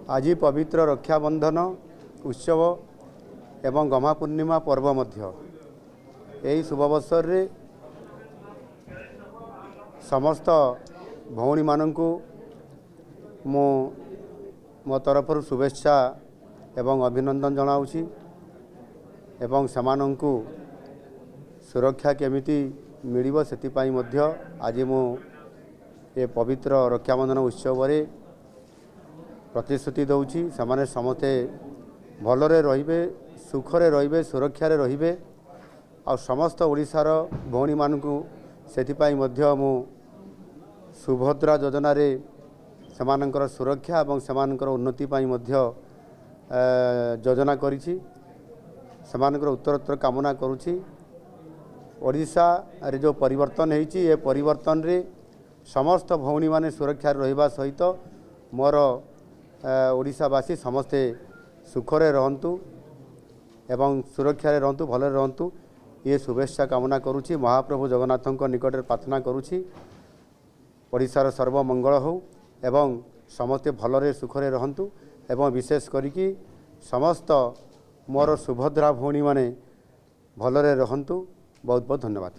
आज पवित्र रक्षाबंधन उत्सव एवं गम्हा पूर्णिमा पर्व मध्य यही शुभ अवसर रे समस्त भौणी माननकु मो तरफ शुभेच्छा एवं अभिनंदन जनाऊँगी एवं समानंकु सुरक्षा केमिति मिलिबो सेतिपाई मध्य आज मु ये पवित्र रक्षाबंधन उत्सव रे प्रतिश्रुति दौची समाने समस्ते भलरे रहिबे सुखरे रहिबे सुरक्षारे रहिबे आ समस्त ओडिशार भौणी मानकु सेतिपाई मध्य मु सुभद्रा योजना रे समानंकर सुरक्षा एवं समानंकर उन्नति पाई मध्य योजना करिछि समानंकर उत्तरोत्तर कामना करूछि। ओडिशा रे जो परिवर्तन होइछि ये परिवर्तन रे समस्त भौणी माने सुरक्षा रहिबा सहित मोर ओडिशावासी समस्ते सुखरे रहंतु एवं सुरक्षा रे रहंतु भले रहंतु ये शुभेच्छा कामना करूछि। महाप्रभु जगन्नाथଙ୍କ निकटरे प्रार्थना करूछि ओडिशार सर्वमंगल हो एवं समस्ते भलरे सुखरे रहंतु एवं विशेष करिकि समस्त मोर सुभद्रा भौणी माने भलरे रहंतु। बहुत बहुत धन्यवाद।